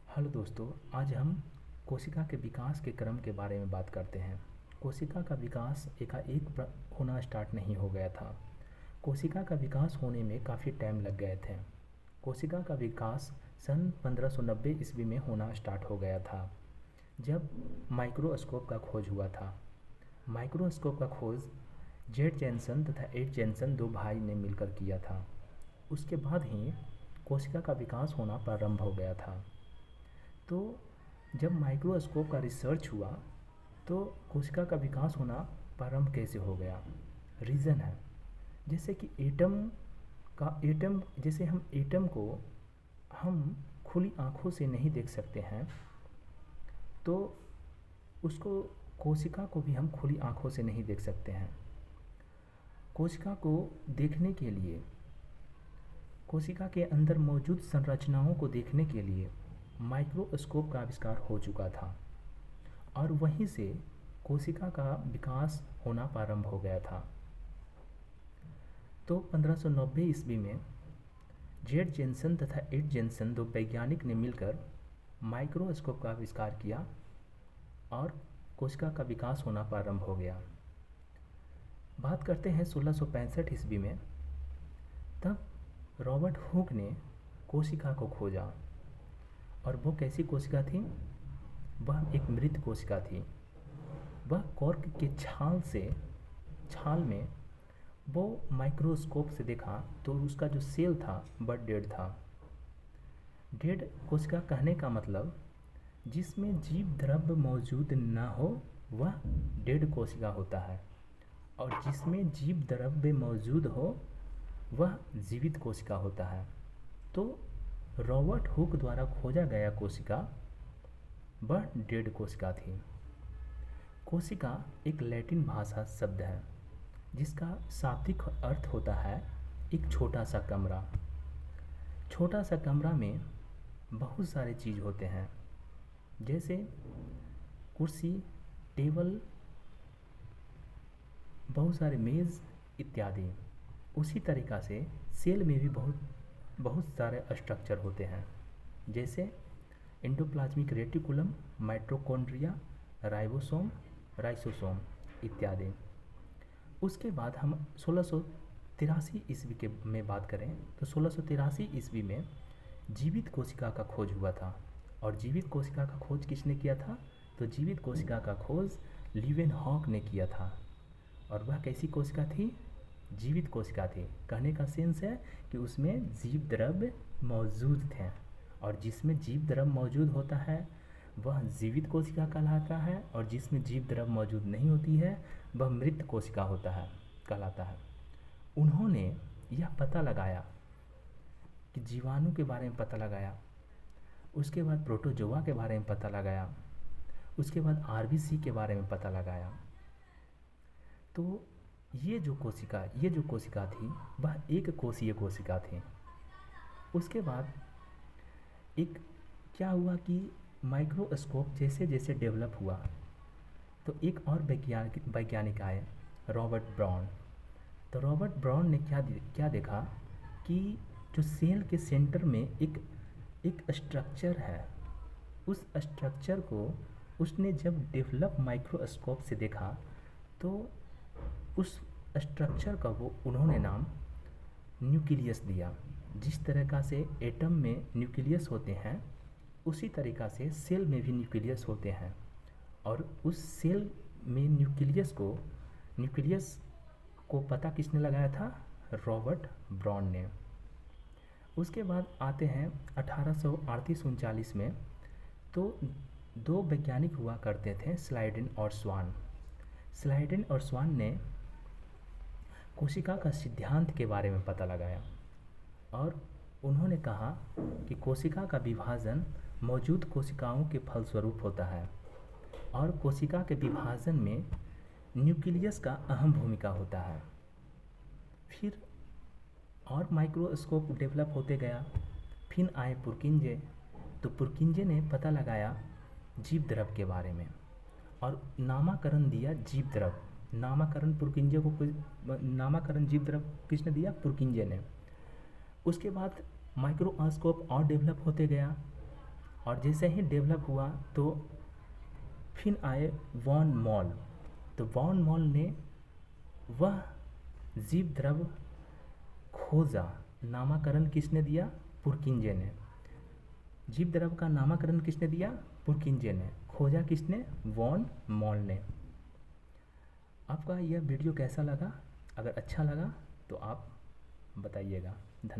Hello दोस्तों, आज हम कोशिका के विकास के क्रम के बारे में बात करते हैं। कोशिका का विकास एकाएक होना स्टार्ट नहीं हो गया था। कोशिका का विकास होने में काफ़ी टाइम लग गए थे। कोशिका का विकास सन 1590 ईस्वी में होना स्टार्ट हो गया था, जब माइक्रोस्कोप का खोज हुआ था। माइक्रोस्कोप का खोज जेड जेनसन तथा एड जेनसन दो भाई ने मिलकर किया था। उसके बाद ही कोशिका का विकास होना प्रारंभ हो गया था। तो जब माइक्रोस्कोप का रिसर्च हुआ तो कोशिका का विकास होना प्रारंभ कैसे हो गया। रीज़न है, जैसे कि एटम जैसे हम एटम को हम खुली आँखों से नहीं देख सकते हैं, तो उसको कोशिका को भी हम खुली आँखों से नहीं देख सकते हैं। कोशिका को देखने के लिए, कोशिका के अंदर मौजूद संरचनाओं को देखने के लिए माइक्रोस्कोप का आविष्कार हो चुका था और वहीं से कोशिका का विकास होना प्रारंभ हो गया था। तो 1590 ईस्वी में जेड जेनसन तथा एड जेनसन दो वैज्ञानिक ने मिलकर माइक्रोस्कोप का आविष्कार किया और कोशिका का विकास होना प्रारंभ हो गया। बात करते हैं 1665 ईस्वी में। तब रॉबर्ट हुक ने कोशिका को खोजा, और वो कैसी कोशिका थी? वह एक मृत कोशिका थी। वह कॉर्क के छाल में वो माइक्रोस्कोप से देखा तो उसका जो सेल था वह डेड था। डेड कोशिका कहने का मतलब जिसमें जीव द्रव्य मौजूद न हो वह डेड कोशिका होता है, और जिसमें जीव द्रव्य मौजूद हो वह जीवित कोशिका होता है। तो रॉबर्ट हुक द्वारा खोजा गया कोशिका वह डेड कोशिका थी। कोशिका एक लैटिन भाषा शब्द है जिसका शाब्दिक अर्थ होता है एक छोटा सा कमरा। छोटा सा कमरा में बहुत सारे चीज़ होते हैं, जैसे कुर्सी, टेबल, बहुत सारे मेज़ इत्यादि। उसी तरीक़ा से सेल में भी बहुत सारे स्ट्रक्चर होते हैं, जैसे एंडोप्लाज्मिक रेटिकुलम, माइटोकॉन्ड्रिया, राइबोसोम इत्यादि। उसके बाद हम 1683 ईस्वी के में बात करें तो 1683 ईस्वी में जीवित कोशिका का खोज हुआ था। और जीवित कोशिका का खोज किसने किया था? तो जीवित कोशिका का खोज लीवेनहॉक ने किया था। और वह कैसी कोशिका थी? जीवित कोशिका थी। कहने का सेंस है कि उसमें जीव द्रव्य मौजूद थे, और जिसमें जीव द्रव्य मौजूद होता है वह जीवित कोशिका कहलाता है, और जिसमें जीव द्रव्य मौजूद नहीं होती है वह मृत कोशिका कहलाता है। उन्होंने यह पता लगाया कि जीवाणु के बारे में पता लगाया, उसके बाद प्रोटोजोआ के बारे में पता लगाया, उसके बाद आरबीसी के बारे में पता लगाया। तो ये जो कोशिका थी वह एक कोशीय कोशिका थी। उसके बाद एक क्या हुआ कि माइक्रोस्कोप जैसे जैसे डेवलप हुआ तो एक और वैज्ञानिक आए, रॉबर्ट ब्राउन। तो रॉबर्ट ब्राउन ने क्या देखा कि जो सेल के सेंटर में एक स्ट्रक्चर है, उस स्ट्रक्चर को उसने जब डेवलप माइक्रोस्कोप से देखा तो उस स्ट्रक्चर का उन्होंने नाम न्यूक्लियस दिया। जिस तरीक़ा से एटम में न्यूक्लियस होते हैं उसी तरीक़ा से सेल में भी न्यूक्लियस होते हैं, और उस सेल में न्यूक्लियस को पता किसने लगाया था? रॉबर्ट ब्राउन ने। उसके बाद आते हैं 1838-39 में। तो दो वैज्ञानिक हुआ करते थे, स्लाइडेन और स्वान ने कोशिका का सिद्धांत के बारे में पता लगाया, और उन्होंने कहा कि कोशिका का विभाजन मौजूद कोशिकाओं के फलस्वरूप होता है, और कोशिका के विभाजन में न्यूक्लियस का अहम भूमिका होता है। फिर और माइक्रोस्कोप डेवलप होते गया। फिर आए पुरकिंजे। तो पुरकिंजे ने पता लगाया जीव द्रव्य के बारे में और नामकरण दिया जीव द्रव्य। नामकरण जीव द्रव्य किसने दिया? पुरकिंजे ने। उसके बाद माइक्रोस्कोप और डेवलप होते गया, और जैसे ही डेवलप हुआ तो फिर आए वॉन मॉल। तो वॉन मॉल ने वह जीव द्रव खोजा, नामकरण किसने दिया? पुरकिंजे ने। जीव द्रव का नामकरण किसने दिया? पुरकिंजे ने। खोजा किसने? वॉन मॉल ने। आपका यह वीडियो कैसा लगा? अगर अच्छा लगा तो आप बताइएगा। धन्यवाद।